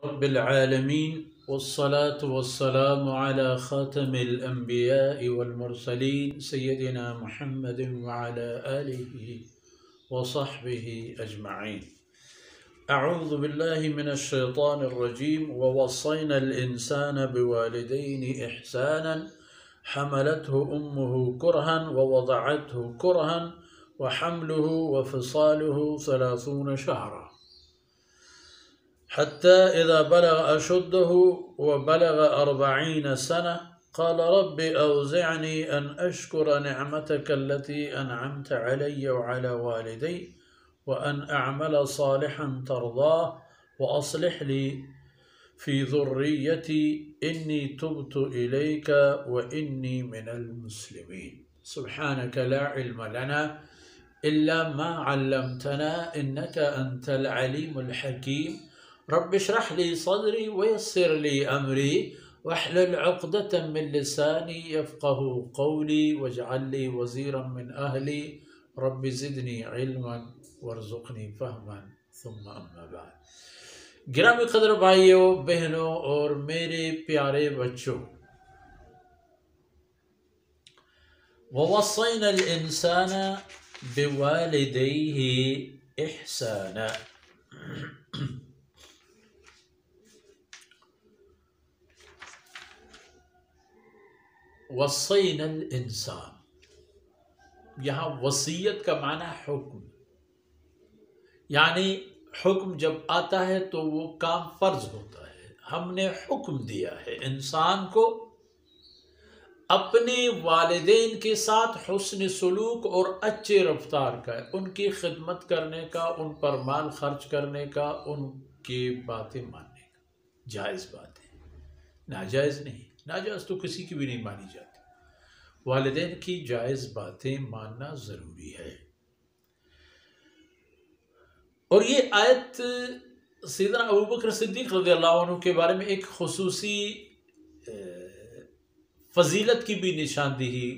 رب العالمين والصلاة والسلام على خاتم الأنبياء والمرسلين سيدنا محمد وعلى آله وصحبه أجمعين. أعوذ بالله من الشيطان الرجيم. ووصينا الإنسان بوالدين إحسانا حملته أمه كرها ووضعته كرها وحمله وفصاله 30 شهرا حتى إذا بلغ أشده وبلغ 40 سنة قال رب أوزعني أن أشكر نعمتك التي أنعمت علي وعلى والدي وأن أعمل صالحا ترضاه وأصلح لي في ذريتي إني تبت إليك وإني من المسلمين. سبحانك لا علم لنا إلا ما علمتنا إنك أنت العليم الحكيم. رب اشرح لي صدري ويسر لي أمري واحلل عقدة من لساني يفقه قولي واجعل لي وزيرا من أهلي رب زدني علما وارزقني فهما ثم أما بعد. گرامی قدر بھائیوں بہنوں اور میرے پیارے بچوں، ووصينا الإنسان بوالديه إحسانا. وصينا الإنسان، یہاں وصیت کا معنی حکم، یعنی حکم جب آتا ہے تو وہ کام فرض ہوتا ہے. ہم نے حکم دیا ہے انسان کو اپنے والدین کے ساتھ حسن سلوک اور اچھے رفتار کا، ان کی خدمت کرنے کا، ان پر مال خرچ کرنے کا، ان کی باتیں ماننے کا. جائز باتیں، ناجائز نہیں. ناجائز تو کسی کی بھی نہیں مانی جاتی. والدین کی جائز باتیں ماننا ضروری ہے. اور یہ آیت سیدنا ابوبکر صدیق رضی اللہ عنہ کے بارے میں ایک خصوصی فضیلت کی بھی نشاندہی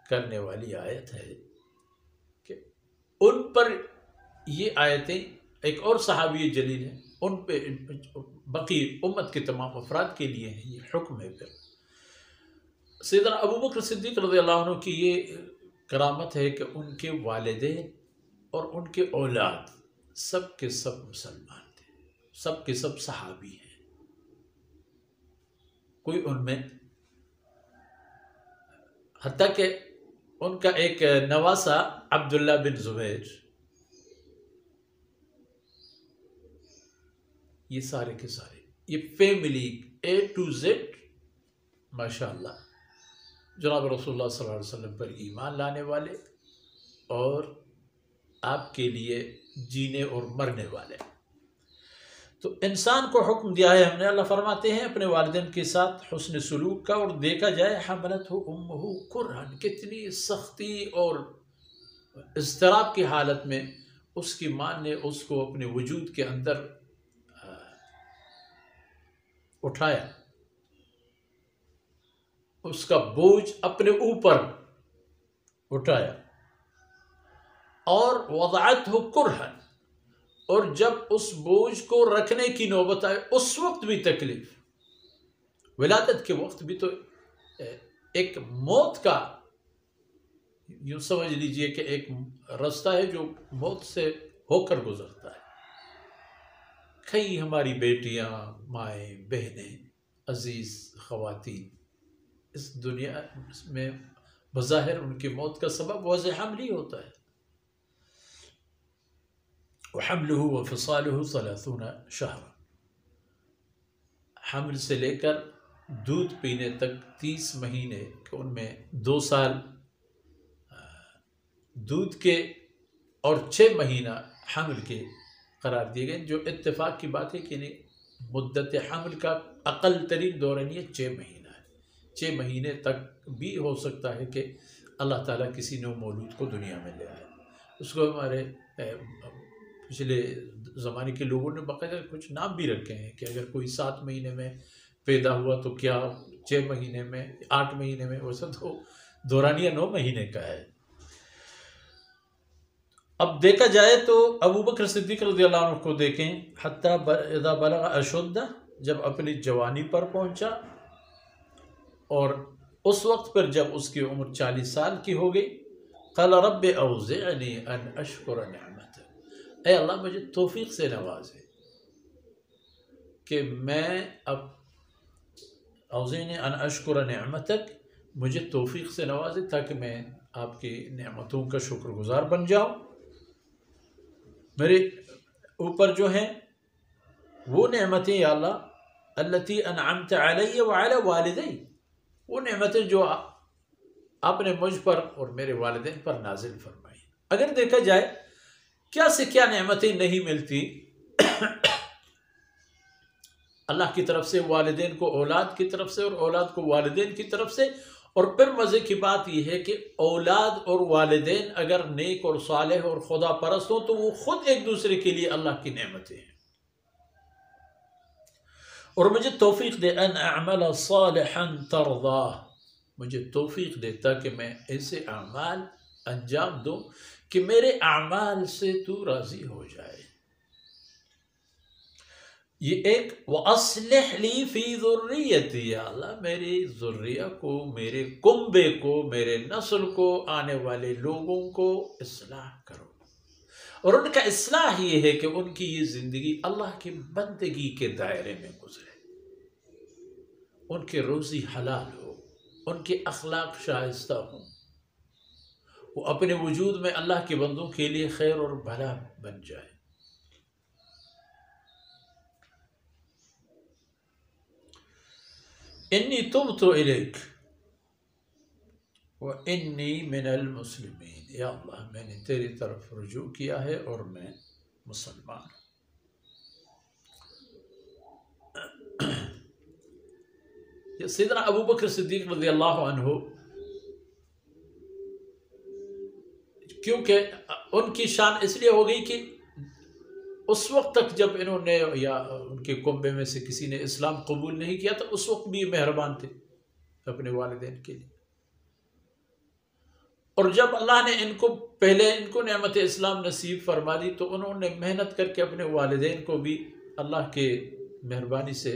کرنے والی آیت ہے کہ ان پر یہ آیتیں، ایک اور صحابی جلیل ہیں، ان پہ باقی امت کے تمام افراد کے لیے ہیں، یہ حکم ہے. پھر سیدنا ابوبکر صدیق رضی اللہ عنہ کی یہ کرامت ہے کہ ان کے والدین اور ان کے اولاد سب کے سب مسلمان تھے، سب کے سب صحابی ہیں. کوئی ان میں، حتیٰ کہ ان کا ایک نواسا عبداللہ بن زبیر، یہ سارے کے سارے، یہ فیملی A to Z ماشاءاللہ جناب رسول اللہ صلی اللہ علیہ وسلم پر ایمان لانے والے اور آپ کے لیے جینے اور مرنے والے. تو انسان کو حکم دیا ہے ہم نے، اللہ فرماتے ہیں اپنے والدین کے ساتھ حسن سلوک کا. اور دیکھا جائے حملتہ امہ کرہن، کتنی سختی اور اضطراب کی حالت میں اس کی ماں نے اس کو اپنے وجود کے اندر اٹھایا، اس کا بوجھ اپنے اوپر اٹھایا. اور وضعتہ کرہن، اور جب اس بوجھ کو رکھنے کی نوبت آئے اس وقت بھی تکلیف. ولادت کے وقت بھی تو ایک موت کا، یوں سمجھ لیجئے کہ ایک رستہ ہے جو موت سے ہو کر گزرتا ہے. کئی ہماری بیٹیاں، مائیں، بہنیں، عزیز خواتین اس دنیا میں بظاہر ان کی موت کا سبب وضع حمل ہی ہوتا ہے. وحملہ وفصالہ 30 شہرا، حمل سے لے کر دودھ پینے تک 30 مہینے، کہ ان میں 2 سال دودھ کے اور 6 مہینہ حمل کے قرار دیے گئے. جو اتفاق کی بات ہے کہ مدت حمل کا اقل ترین دورانیہ 6 مہینہ ہے. 6 مہینے تک بھی ہو سکتا ہے کہ اللہ تعالیٰ کسی نو مولود کو دنیا میں لے آئے. اس کو ہمارے پچھلے زمانے کے لوگوں نے باقاعدہ کچھ نام بھی رکھے ہیں کہ اگر کوئی 7 مہینے میں پیدا ہوا تو کیا 6 مہینے میں 8 مہینے میں، ویسا تو دورانیہ 9 مہینے کا ہے. اب دیکھا جائے تو ابوبکر صدیق رضی اللہ عنہ کو دیکھیں، حتیٰ اذا بلغ اشدہ جب اپنی جوانی پر پہنچا اور اس وقت پر جب اس کی عمر 40 سال کی ہو گئی، قال رب اوزعنی ان اشکر نعمتک، اے اللہ مجھے توفیق سے نوازے کہ میں اب اوزعنی ان اشکر نعمتک، مجھے توفیق سے نوازے تاکہ میں آپ کی نعمتوں کا شکر گزار بن جاؤں۔ میرے اوپر جو ہیں وہ نعمتیں یا اللہ التی انعمت علی وعلی والدی، وہ نعمتیں جو آپ نے مجھ پر اور میرے والدین پر نازل فرمائی۔ اگر دیکھا جائے کیا سے کیا نعمتیں نہیں ملتی اللہ کی طرف سے والدین کو اولاد کی طرف سے اور اولاد کو والدین کی طرف سے، اور پھر مزے کی بات یہ ہے کہ اولاد اور والدین اگر نیک اور صالح اور خدا پرست ہوں تو وہ خود ایک دوسرے کے لیے اللہ کی نعمتیں ہیں۔ اور مجھے توفیق دے ان اعمل صالحا ترضاہ، مجھے توفیق دے تاکہ میں ایسے اعمال انجام دوں کہ میرے اعمال سے تو راضی ہو جائے۔ یہ ایک وَأَصْلِحْ لِي فِي ذُرِّيَّتِي، یا اللہ میری ذریہ کو، میرے کنبے کو، میرے نسل کو، آنے والے لوگوں کو اصلاح کرو۔ اور ان کا اصلاح یہ ہے کہ ان کی یہ زندگی اللہ کی بندگی کے دائرے میں گزرے، ان کے روزی حلال ہو، ان کے اخلاق شائستہ ہوں، وہ اپنے وجود میں اللہ کے بندوں کے لیے خیر اور بھلا بن جائے۔ انی تبت الیک وانی من المسلمین، یا اللہ میں نے تیری طرف رجوع کیا ہے اور میں مسلمان ہوں۔ سیدنا ابو بکر صدیق رضی اللہ عنہ، کیونکہ ان کی شان اس لیے ہو گئی کہ اس وقت تک جب انہوں نے یا ان کے کنبے میں سے کسی نے اسلام قبول نہیں کیا تو اس وقت بھی یہ مہربان تھے اپنے والدین کے لیے، اور جب اللہ نے ان کو نعمت اسلام نصیب فرما دی تو انہوں نے محنت کر کے اپنے والدین کو بھی اللہ کے مہربانی سے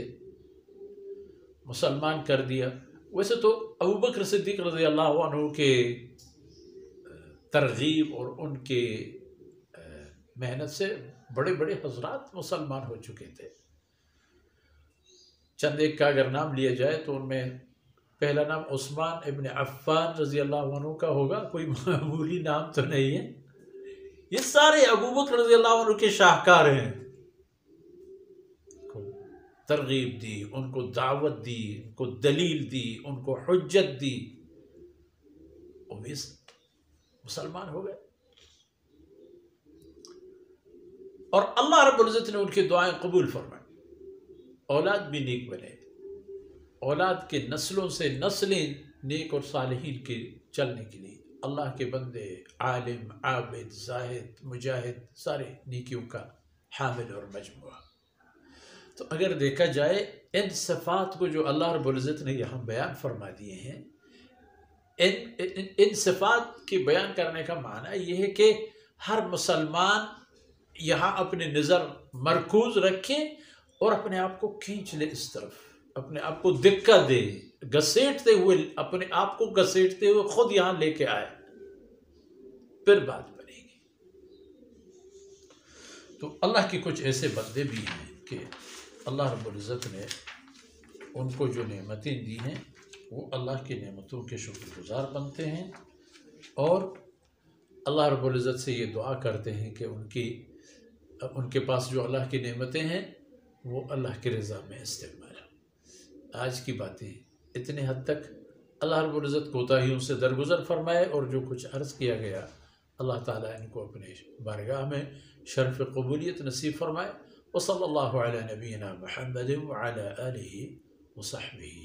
مسلمان کر دیا۔ ویسے تو ابو بکر صدیق رضی اللہ عنہ کے ترغیب اور ان کے محنت سے بڑے بڑے حضرات مسلمان ہو چکے تھے۔ چند ایک کا اگر نام لیا جائے تو ان میں پہلا نام عثمان ابن عفان رضی اللہ عنہ کا ہوگا، کوئی معمولی نام تو نہیں ہے۔ یہ سارے ابو بکر رضی اللہ عنہ کے شاہکار ہیں، ترغیب دی، ان کو دعوت دی، ان کو دلیل دی، ان کو حجت دی، وہ بھی مسلمان ہو گئے۔ اور اللہ رب العزت نے ان کی دعائیں قبول فرمائیں، اولاد بھی نیک بنے، اولاد کے نسلوں سے نسلیں نیک اور صالحین کے چلنے کے لیے اللہ کے بندے، عالم، عابد، زاہد، مجاہد، سارے نیکیوں کا حامل اور مجموعہ۔ تو اگر دیکھا جائے ان صفات کو جو اللہ رب العزت نے یہاں بیان فرما دیے ہیں، ان صفات کے بیان کرنے کا معنی یہ ہے کہ ہر مسلمان یہاں اپنے نظر مرکوز رکھے اور اپنے آپ کو کھینچ لے اس طرف، اپنے آپ کو دکہ دے، گھسیٹتے ہوئے، اپنے آپ کو گھسیٹتے ہوئے خود یہاں لے کے آئے، پھر بات بنے گی۔ تو اللہ کے کچھ ایسے بندے بھی ہیں کہ اللہ رب العزت نے ان کو جو نعمتیں دی ہیں وہ اللہ کی نعمتوں کے شکر گزار بنتے ہیں، اور اللہ رب العزت سے یہ دعا کرتے ہیں کہ ان کے پاس جو اللہ کی نعمتیں ہیں وہ اللہ کی رضا میں استعمال ہو۔ آج کی باتیں اتنے حد تک، اللہ رب العزت کوتاہیوں سے درگزر فرمائے، اور جو کچھ عرض کیا گیا اللہ تعالیٰ ان کو اپنے بارگاہ میں شرف قبولیت نصیب فرمائے۔ وصلی اللہ علی نبینا محمد وعلی آلہ وصحبہ